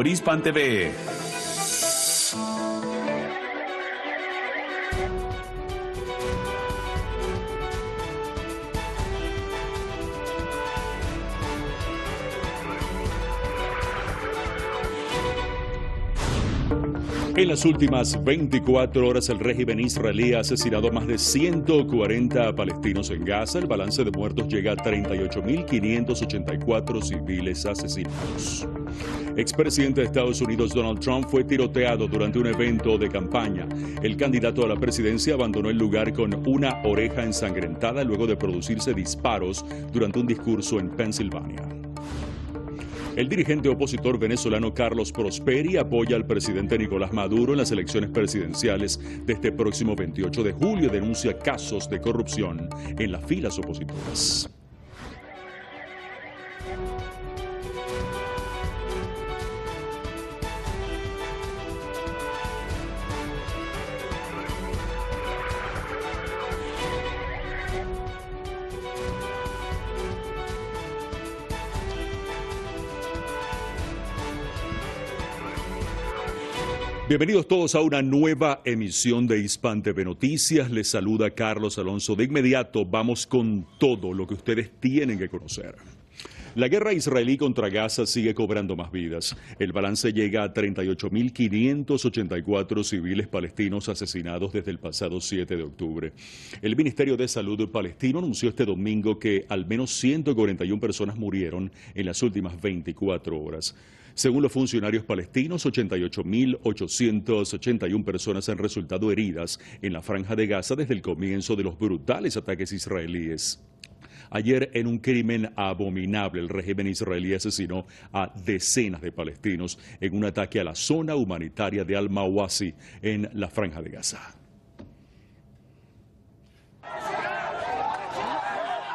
por Hispan TV. En las últimas 24 horas, el régimen israelí ha asesinado a más de 140 palestinos en Gaza. El balance de muertos llega a 38.584 civiles asesinados. Expresidente de Estados Unidos Donald Trump fue tiroteado durante un evento de campaña. El candidato a la presidencia abandonó el lugar con una oreja ensangrentada luego de producirse disparos durante un discurso en Pensilvania. El dirigente opositor venezolano Carlos Prosperi apoya al presidente Nicolás Maduro en las elecciones presidenciales de este próximo 28 de julio y denuncia casos de corrupción en las filas opositoras. Bienvenidos todos a una nueva emisión de Hispan TV Noticias. Les saluda Carlos Alonso. De inmediato vamos con todo lo que ustedes tienen que conocer. La guerra israelí contra Gaza sigue cobrando más vidas. El balance llega a 38.584 civiles palestinos asesinados desde el pasado 7 de octubre. El Ministerio de Salud palestino anunció este domingo que al menos 141 personas murieron en las últimas 24 horas. Según los funcionarios palestinos, 88.881 personas han resultado heridas en la Franja de Gaza desde el comienzo de los brutales ataques israelíes. Ayer, en un crimen abominable, el régimen israelí asesinó a decenas de palestinos en un ataque a la zona humanitaria de Al-Mawasi en la Franja de Gaza.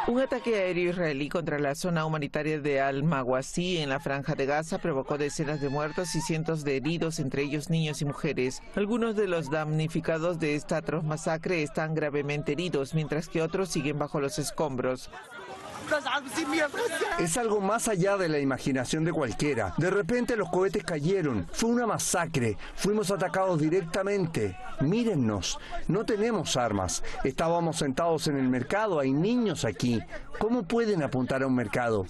Un ataque aéreo israelí contra la zona humanitaria de Al-Mawasi en la Franja de Gaza provocó decenas de muertos y cientos de heridos, entre ellos niños y mujeres. Algunos de los damnificados de esta atroz masacre están gravemente heridos, mientras que otros siguen bajo los escombros. Es algo más allá de la imaginación de cualquiera. De repente los cohetes cayeron. Fue una masacre. Fuimos atacados directamente. Mírennos. No tenemos armas. Estábamos sentados en el mercado. Hay niños aquí. ¿Cómo pueden apuntar a un mercado?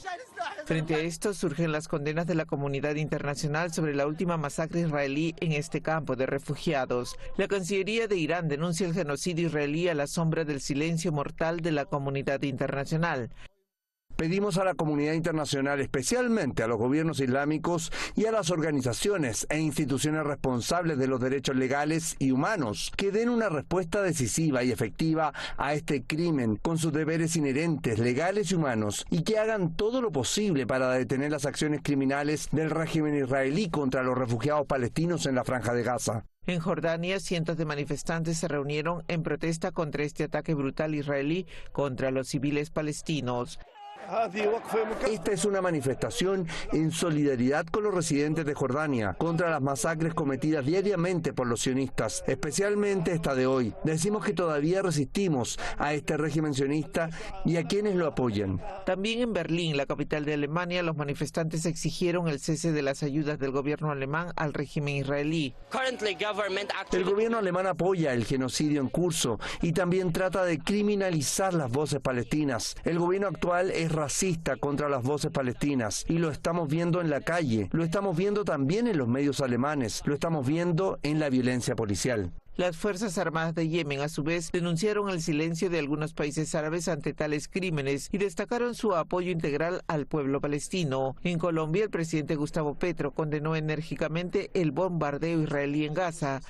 Frente a esto surgen las condenas de la comunidad internacional sobre la última masacre israelí en este campo de refugiados. La Cancillería de Irán denuncia el genocidio israelí a la sombra del silencio mortal de la comunidad internacional. Pedimos a la comunidad internacional, especialmente a los gobiernos islámicos y a las organizaciones e instituciones responsables de los derechos legales y humanos, que den una respuesta decisiva y efectiva a este crimen con sus deberes inherentes, legales y humanos, y que hagan todo lo posible para detener las acciones criminales del régimen israelí contra los refugiados palestinos en la Franja de Gaza. En Jordania, cientos de manifestantes se reunieron en protesta contra este ataque brutal israelí contra los civiles palestinos. Esta es una manifestación en solidaridad con los residentes de Jordania contra las masacres cometidas diariamente por los sionistas, especialmente esta de hoy. Decimos que todavía resistimos a este régimen sionista y a quienes lo apoyan. También en Berlín, la capital de Alemania, los manifestantes exigieron el cese de las ayudas del gobierno alemán al régimen israelí. El gobierno alemán apoya el genocidio en curso y también trata de criminalizar las voces palestinas. El gobierno actual es racista contra las voces palestinas y lo estamos viendo en la calle, lo estamos viendo también en los medios alemanes, lo estamos viendo en la violencia policial. Las Fuerzas Armadas de Yemen, a su vez, denunciaron el silencio de algunos países árabes ante tales crímenes y destacaron su apoyo integral al pueblo palestino. En Colombia, el presidente Gustavo Petro condenó enérgicamente el bombardeo israelí en Gaza.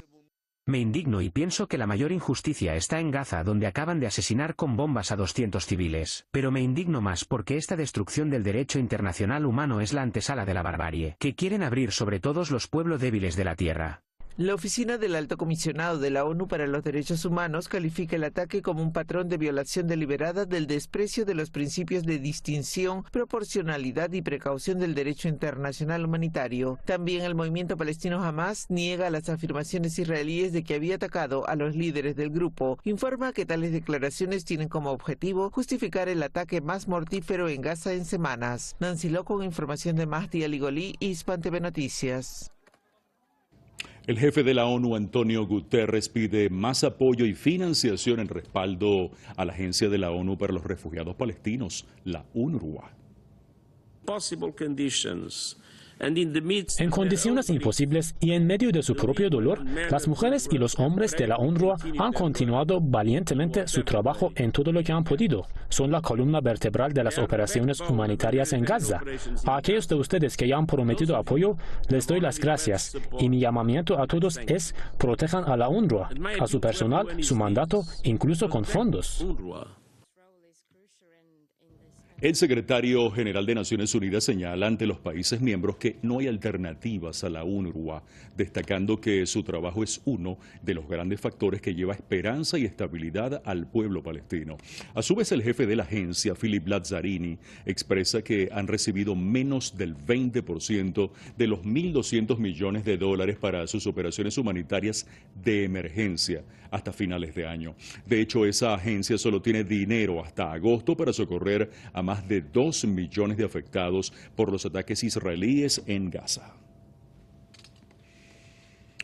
Me indigno y pienso que la mayor injusticia está en Gaza, donde acaban de asesinar con bombas a 200 civiles. Pero me indigno más porque esta destrucción del derecho internacional humano es la antesala de la barbarie, que quieren abrir sobre todos los pueblos débiles de la tierra. La oficina del Alto Comisionado de la ONU para los Derechos Humanos califica el ataque como un patrón de violación deliberada del desprecio de los principios de distinción, proporcionalidad y precaución del derecho internacional humanitario. También el movimiento palestino Hamas niega las afirmaciones israelíes de que había atacado a los líderes del grupo. Informa que tales declaraciones tienen como objetivo justificar el ataque más mortífero en Gaza en semanas. Nancy Lo con información de Mahdi Aligolí, Hispan TV Noticias. El jefe de la ONU, Antonio Guterres, pide más apoyo y financiación en respaldo a la Agencia de la ONU para los Refugiados Palestinos, la UNRWA. En condiciones imposibles y en medio de su propio dolor, las mujeres y los hombres de la UNRWA han continuado valientemente su trabajo en todo lo que han podido. Son la columna vertebral de las operaciones humanitarias en Gaza. A aquellos de ustedes que ya han prometido apoyo, les doy las gracias. Y mi llamamiento a todos es: protejan a la UNRWA, a su personal, su mandato, incluso con fondos. El secretario general de Naciones Unidas señala ante los países miembros que no hay alternativas a la UNRWA, destacando que su trabajo es uno de los grandes factores que lleva esperanza y estabilidad al pueblo palestino. A su vez, el jefe de la agencia, Philip Lazzarini, expresa que han recibido menos del 20% de los $1.200 millones para sus operaciones humanitarias de emergencia hasta finales de año. De hecho, esa agencia solo tiene dinero hasta agosto para socorrer a más de 2 millones de afectados por los ataques israelíes en Gaza.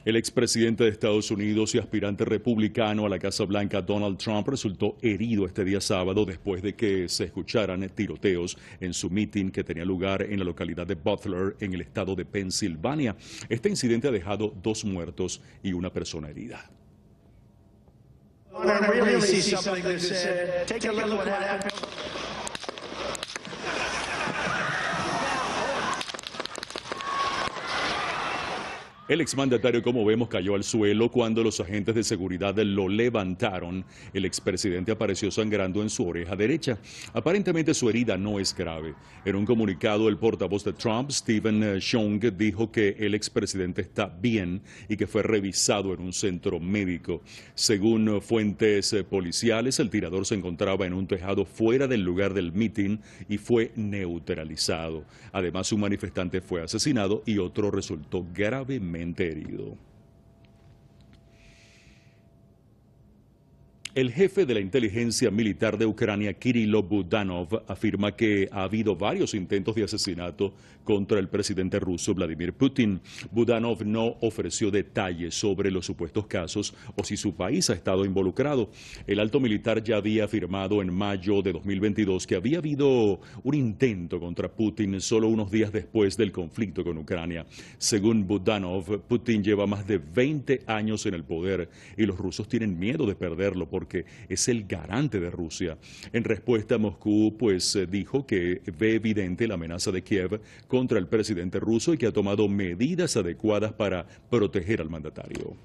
El expresidente de Estados Unidos y aspirante republicano a la Casa Blanca, Donald Trump, resultó herido este día sábado después de que se escucharan tiroteos en su mitin que tenía lugar en la localidad de Butler, en el estado de Pensilvania. Este incidente ha dejado 2 muertos y 1 persona herida. El exmandatario, como vemos, cayó al suelo cuando los agentes de seguridad lo levantaron. El expresidente apareció sangrando en su oreja derecha. Aparentemente su herida no es grave. En un comunicado, el portavoz de Trump, Stephen Schong, dijo que el expresidente está bien y que fue revisado en un centro médico. Según fuentes policiales, el tirador se encontraba en un tejado fuera del lugar del mitin y fue neutralizado. Además, un manifestante fue asesinado y otro resultó gravemente herido. El jefe de la inteligencia militar de Ucrania, Kirilo Budanov, afirma que ha habido varios intentos de asesinato contra el presidente ruso Vladimir Putin. Budanov no ofreció detalles sobre los supuestos casos o si su país ha estado involucrado. El alto militar ya había afirmado en mayo de 2022 que había habido un intento contra Putin solo unos días después del conflicto con Ucrania. Según Budanov, Putin lleva más de 20 años en el poder y los rusos tienen miedo de perderlo porque es el garante de Rusia. En respuesta, Moscú dijo que ve evidente la amenaza de Kiev contra el presidente ruso y que ha tomado medidas adecuadas para proteger al mandatario.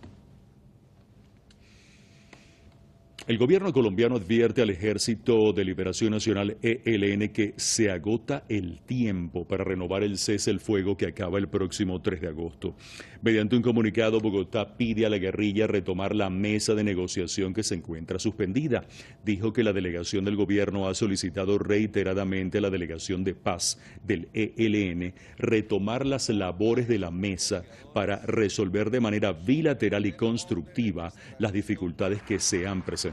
El gobierno colombiano advierte al Ejército de Liberación Nacional ELN que se agota el tiempo para renovar el cese el fuego que acaba el próximo 3 de agosto. Mediante un comunicado, Bogotá pide a la guerrilla retomar la mesa de negociación que se encuentra suspendida. Dijo que la delegación del gobierno ha solicitado reiteradamente a la delegación de paz del ELN retomar las labores de la mesa para resolver de manera bilateral y constructiva las dificultades que se han presentado.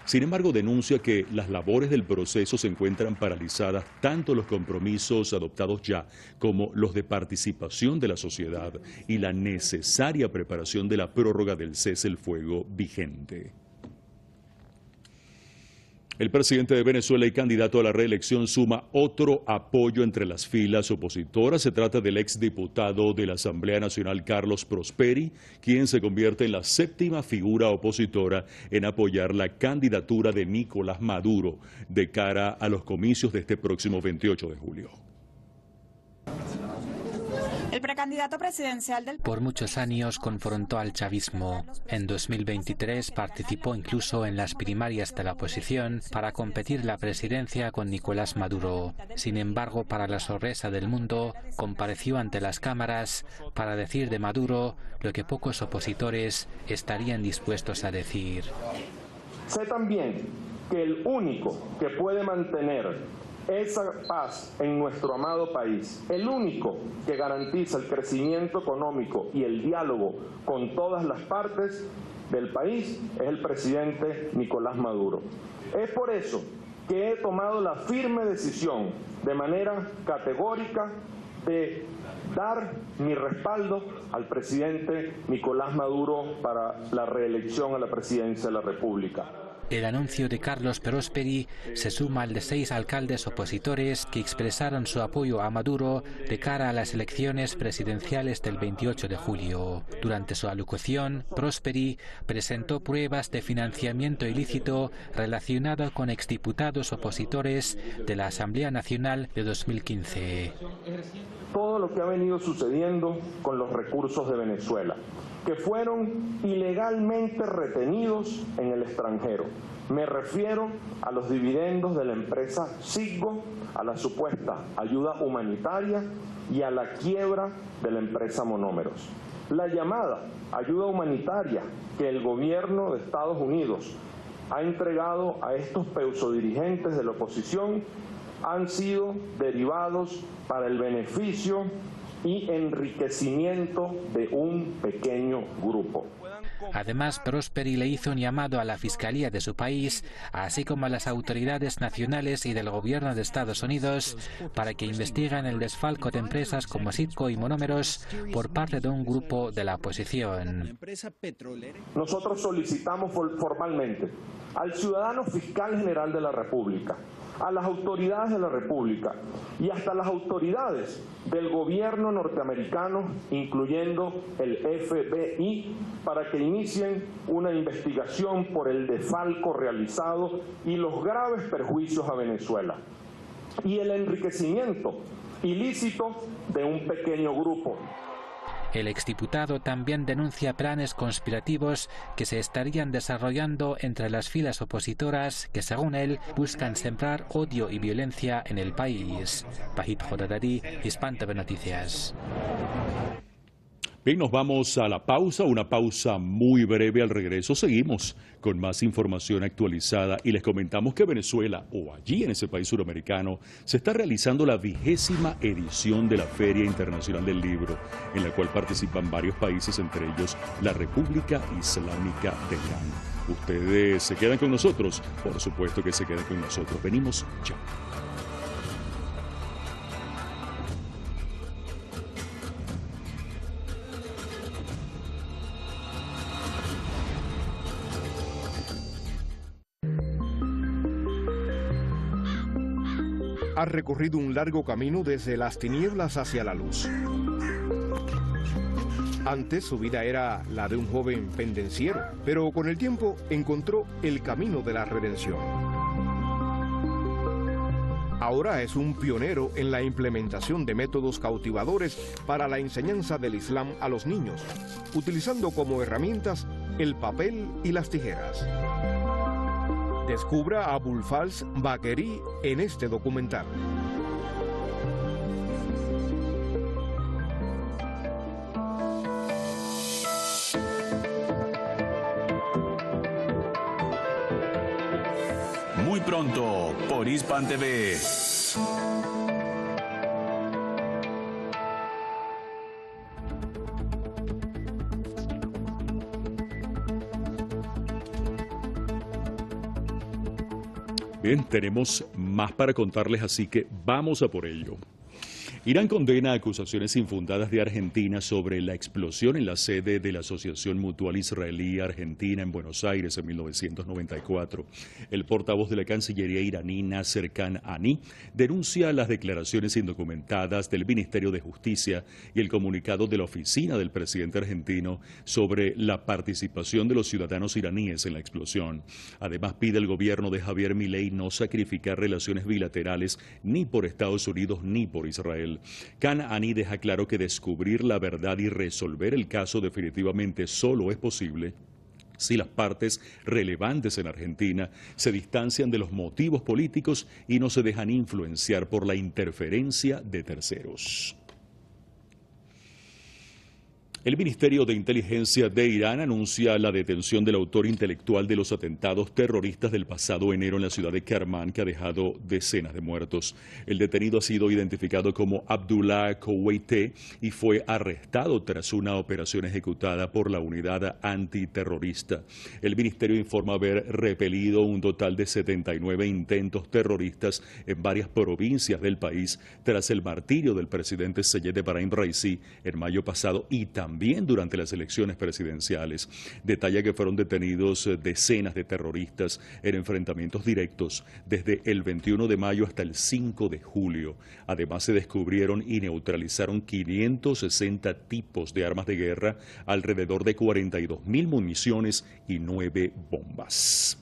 Sin embargo, denuncia que las labores del proceso se encuentran paralizadas, tanto los compromisos adoptados ya como los de participación de la sociedad y la necesaria preparación de la prórroga del cese el fuego vigente. El presidente de Venezuela y candidato a la reelección suma otro apoyo entre las filas opositoras. Se trata del exdiputado de la Asamblea Nacional, Carlos Prosperi, quien se convierte en la 7ª figura opositora en apoyar la candidatura de Nicolás Maduro de cara a los comicios de este próximo 28 de julio. El precandidato presidencial del... Por muchos años confrontó al chavismo. En 2023 participó incluso en las primarias de la oposición para competir la presidencia con Nicolás Maduro. Sin embargo, para la sorpresa del mundo, compareció ante las cámaras para decir de Maduro lo que pocos opositores estarían dispuestos a decir. Sé también que el único que puede mantener esa paz en nuestro amado país, el único que garantiza el crecimiento económico y el diálogo con todas las partes del país, es el presidente Nicolás Maduro. Es por eso que he tomado la firme decisión, de manera categórica, de dar mi respaldo al presidente Nicolás Maduro para la reelección a la presidencia de la República. El anuncio de Carlos Prosperi se suma al de 6 alcaldes opositores que expresaron su apoyo a Maduro de cara a las elecciones presidenciales del 28 de julio. Durante su alocución, Prosperi presentó pruebas de financiamiento ilícito relacionado con exdiputados opositores de la Asamblea Nacional de 2015. Todo lo que ha venido sucediendo con los recursos de Venezuela, que fueron ilegalmente retenidos en el extranjero. Me refiero a los dividendos de la empresa Citgo, a la supuesta ayuda humanitaria y a la quiebra de la empresa Monómeros. La llamada ayuda humanitaria que el gobierno de Estados Unidos ha entregado a estos pseudodirigentes de la oposición han sido derivados para el beneficio y enriquecimiento de un pequeño grupo. Además, Prosperi le hizo un llamado a la Fiscalía de su país, así como a las autoridades nacionales y del gobierno de Estados Unidos, para que investiguen el desfalco de empresas como Citgo y Monómeros por parte de un grupo de la oposición. Nosotros solicitamos formalmente al ciudadano fiscal general de la República, a las autoridades de la República y hasta las autoridades del gobierno norteamericano, incluyendo el FBI, para que inicien una investigación por el desfalco realizado y los graves perjuicios a Venezuela y el enriquecimiento ilícito de un pequeño grupo. El exdiputado también denuncia planes conspirativos que se estarían desarrollando entre las filas opositoras que, según él, buscan sembrar odio y violencia en el país. Wahid Jodadari, Hispan TV Noticias. Bien, nos vamos a la pausa, una pausa muy breve. Al regreso seguimos con más información actualizada y les comentamos que Venezuela, o allí en ese país suramericano, se está realizando la 20ª edición de la Feria Internacional del Libro, en la cual participan varios países, entre ellos la República Islámica de Irán. ¿Ustedes se quedan con nosotros? Por supuesto que se quedan con nosotros. Venimos ya. Ha recorrido un largo camino desde las tinieblas hacia la luz. Antes su vida era la de un joven pendenciero, pero con el tiempo encontró el camino de la redención. Ahora es un pionero en la implementación de métodos cautivadores para la enseñanza del Islam a los niños, utilizando como herramientas el papel y las tijeras. Descubra a Abulfaz Baqueri en este documental. Muy pronto por Hispan TV. Bien, tenemos más para contarles, así que vamos a por ello. Irán condena acusaciones infundadas de Argentina sobre la explosión en la sede de la Asociación Mutual Israelí-Argentina en Buenos Aires en 1994. El portavoz de la Cancillería iraní, Nasser Kanani, denuncia las declaraciones indocumentadas del Ministerio de Justicia y el comunicado de la oficina del presidente argentino sobre la participación de los ciudadanos iraníes en la explosión. Además, pide al gobierno de Javier Milei no sacrificar relaciones bilaterales ni por Estados Unidos ni por Israel. internacional. Kanani deja claro que descubrir la verdad y resolver el caso definitivamente solo es posible si las partes relevantes en Argentina se distancian de los motivos políticos y no se dejan influenciar por la interferencia de terceros. El Ministerio de Inteligencia de Irán anuncia la detención del autor intelectual de los atentados terroristas del pasado enero en la ciudad de Kermán, que ha dejado decenas de muertos. El detenido ha sido identificado como Abdullah Kuwaiti y fue arrestado tras una operación ejecutada por la unidad antiterrorista. El ministerio informa haber repelido un total de 79 intentos terroristas en varias provincias del país tras el martirio del presidente Seyed Ebrahim Raisi en mayo pasado y también durante las elecciones presidenciales. Detalla que fueron detenidos decenas de terroristas en enfrentamientos directos desde el 21 de mayo hasta el 5 de julio. Además, se descubrieron y neutralizaron 560 tipos de armas de guerra, alrededor de 42.000 municiones y 9 bombas.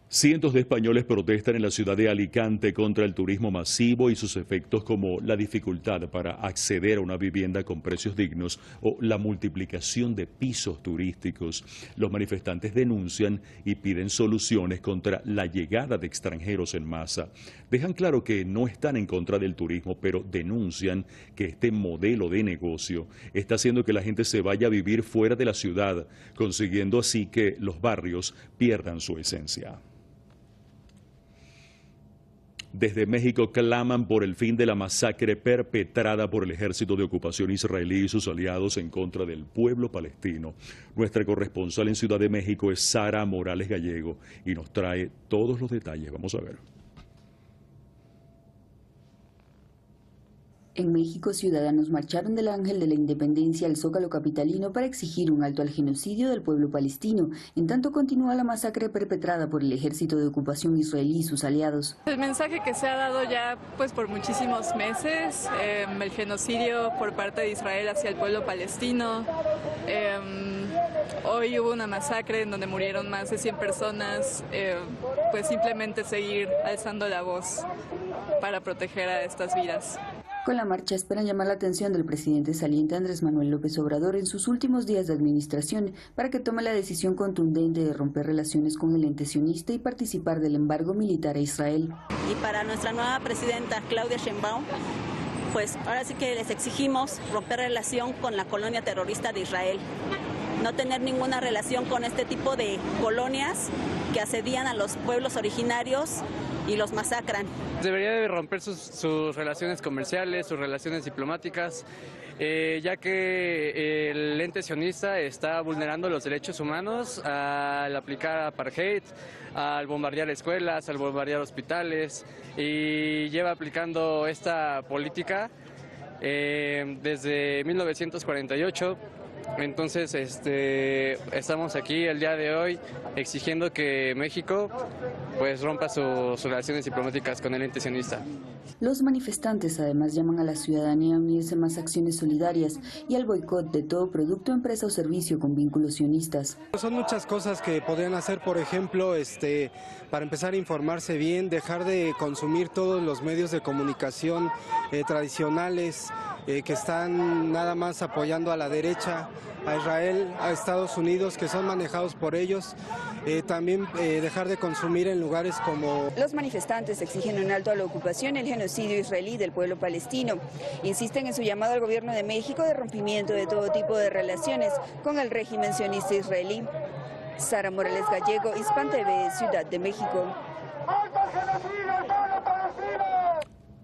Cientos de españoles protestan en la ciudad de Alicante contra el turismo masivo y sus efectos, como la dificultad para acceder a una vivienda con precios dignos o la multiplicación de pisos turísticos. Los manifestantes denuncian y piden soluciones contra la llegada de extranjeros en masa. Dejan claro que no están en contra del turismo, pero denuncian que este modelo de negocio está haciendo que la gente se vaya a vivir fuera de la ciudad, consiguiendo así que los barrios pierdan su esencia. Desde México claman por el fin de la masacre perpetrada por el ejército de ocupación israelí y sus aliados en contra del pueblo palestino. Nuestra corresponsal en Ciudad de México es Sara Morales Gallego y nos trae todos los detalles. Vamos a ver. En México, ciudadanos marcharon del Ángel de la Independencia al Zócalo capitalino para exigir un alto al genocidio del pueblo palestino, en tanto continúa la masacre perpetrada por el ejército de ocupación israelí y sus aliados. El mensaje que se ha dado ya por muchísimos meses, el genocidio por parte de Israel hacia el pueblo palestino. Hoy hubo una masacre en donde murieron más de 100 personas, simplemente seguir alzando la voz para proteger a estas vidas. Con la marcha esperan llamar la atención del presidente saliente Andrés Manuel López Obrador en sus últimos días de administración para que tome la decisión contundente de romper relaciones con el ente sionista y participar del embargo militar a Israel. Y para nuestra nueva presidenta Claudia Sheinbaum, pues ahora sí que les exigimos romper relación con la colonia terrorista de Israel. No tener ninguna relación con este tipo de colonias que asedían a los pueblos originarios y los masacran. Debería de romper sus relaciones comerciales, sus relaciones diplomáticas, ya que el ente sionista está vulnerando los derechos humanos al aplicar apartheid, al bombardear escuelas, al bombardear hospitales, y lleva aplicando esta política desde 1948. Entonces, estamos aquí el día de hoy exigiendo que México rompa sus relaciones diplomáticas con el ente sionista. Los manifestantes además llaman a la ciudadanía a unirse a más acciones solidarias y al boicot de todo producto, empresa o servicio con vínculos sionistas. Son muchas cosas que podrían hacer, por ejemplo, para empezar a informarse bien, dejar de consumir todos los medios de comunicación tradicionales que están nada más apoyando a la derecha, a Israel, a Estados Unidos, que son manejados por ellos. También dejar de consumir en lugares como... Los manifestantes exigen un alto a la ocupación y el genocidio israelí del pueblo palestino. Insisten en su llamado al gobierno de México de rompimiento de todo tipo de relaciones con el régimen sionista israelí. Sara Morales Gallego, Hispan TV, Ciudad de México.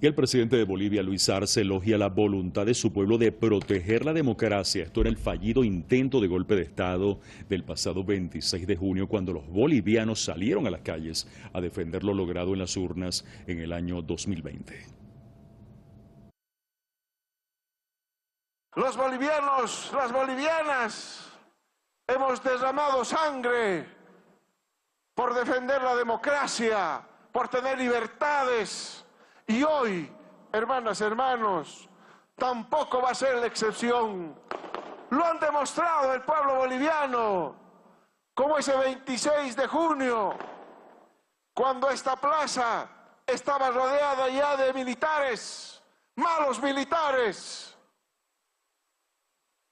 Y el presidente de Bolivia, Luis Arce, elogia la voluntad de su pueblo de proteger la democracia. Esto en el fallido intento de golpe de Estado del pasado 26 de junio, cuando los bolivianos salieron a las calles a defender lo logrado en las urnas en el año 2020. Los bolivianos, las bolivianas, hemos derramado sangre por defender la democracia, por tener libertades. Y hoy, hermanas, hermanos, tampoco va a ser la excepción. Lo han demostrado el pueblo boliviano, como ese 26 de junio, cuando esta plaza estaba rodeada ya de militares, malos militares.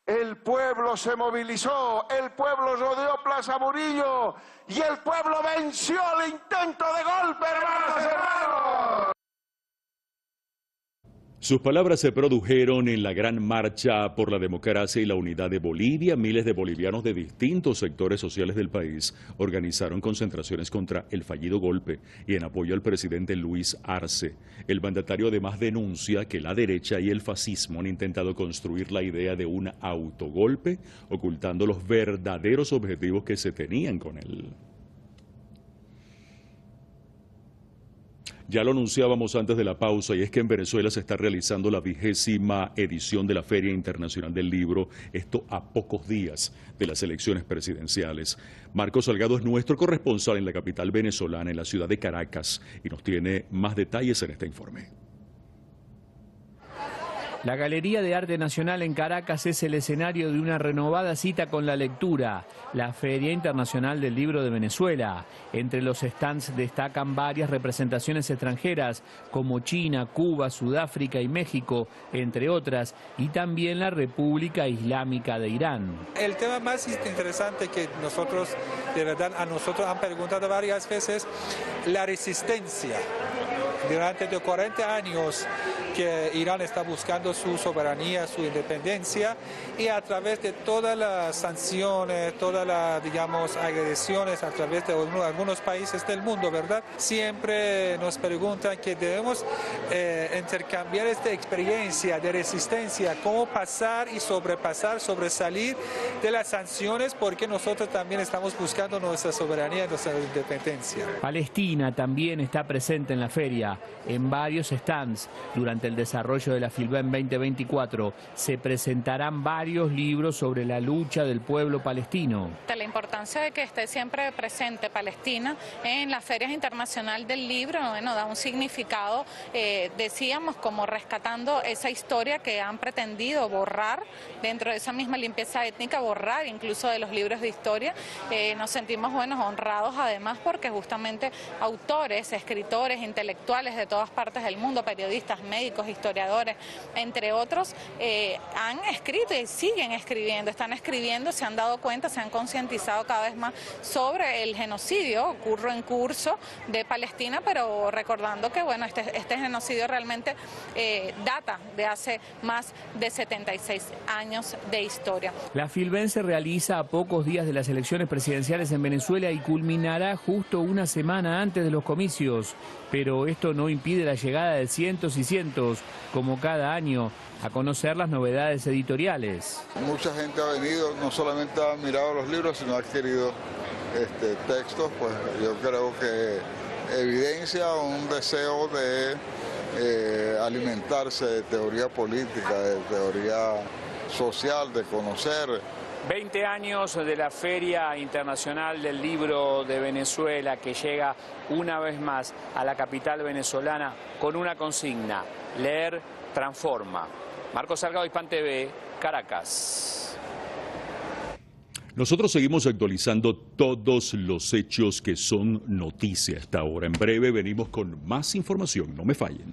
El pueblo se movilizó, el pueblo rodeó Plaza Murillo y el pueblo venció el intento de golpe, hermanos y hermanos. Sus palabras se produjeron en la gran marcha por la democracia y la unidad de Bolivia. Miles de bolivianos de distintos sectores sociales del país organizaron concentraciones contra el fallido golpe y en apoyo al presidente Luis Arce. El mandatario además denuncia que la derecha y el fascismo han intentado construir la idea de un autogolpe, ocultando los verdaderos objetivos que se tenían con él. Ya lo anunciábamos antes de la pausa, y es que en Venezuela se está realizando la 20ª edición de la Feria Internacional del Libro, esto a pocos días de las elecciones presidenciales. Marcos Salgado es nuestro corresponsal en la capital venezolana, en la ciudad de Caracas, y nos tiene más detalles en este informe. La Galería de Arte Nacional en Caracas es el escenario de una renovada cita con la lectura, la Feria Internacional del Libro de Venezuela. Entre los stands destacan varias representaciones extranjeras como China, Cuba, Sudáfrica y México, entre otras, y también la República Islámica de Irán. El tema más interesante que nosotros, de verdad, a nosotros han preguntado varias veces, la resistencia. Durante 40 años que Irán está buscando su soberanía, su independencia, y a través de todas las sanciones, todas las, digamos, agresiones a través de algunos países del mundo, ¿verdad? Siempre nos preguntan que debemos intercambiar esta experiencia de resistencia, cómo pasar y sobrepasar, sobresalir de las sanciones, porque nosotros también estamos buscando nuestra soberanía, nuestra independencia. Palestina también está presente en la feria. En varios stands, durante el desarrollo de la Filben 2024, se presentarán varios libros sobre la lucha del pueblo palestino. La importancia de que esté siempre presente Palestina en las ferias internacionales del libro, bueno, da un significado, decíamos, como rescatando esa historia que han pretendido borrar dentro de esa misma limpieza étnica, borrar incluso de los libros de historia. Nos sentimos, bueno, honrados además porque justamente autores, escritores, intelectuales de todas partes del mundo, periodistas, médicos, historiadores, entre otros, han escrito y siguen escribiendo, están escribiendo, se han dado cuenta, se han concientizado cada vez más sobre el genocidio en curso de Palestina, pero recordando que, bueno, este genocidio realmente data de hace más de 76 años de historia. La Filben se realiza a pocos días de las elecciones presidenciales en Venezuela y culminará justo una semana antes de los comicios, pero esto no impide la llegada de cientos y cientos, como cada año, a conocer las novedades editoriales. Mucha gente ha venido, no solamente ha mirado los libros, sino ha adquirido textos, pues yo creo que evidencia un deseo de alimentarse de teoría política, de teoría social, de conocer. 20 años de la Feria Internacional del Libro de Venezuela, que llega una vez más a la capital venezolana con una consigna: leer transforma. Marcos Salgado, Hispan TV, Caracas. Nosotros seguimos actualizando todos los hechos que son noticia hasta ahora. En breve venimos con más información, no me fallen.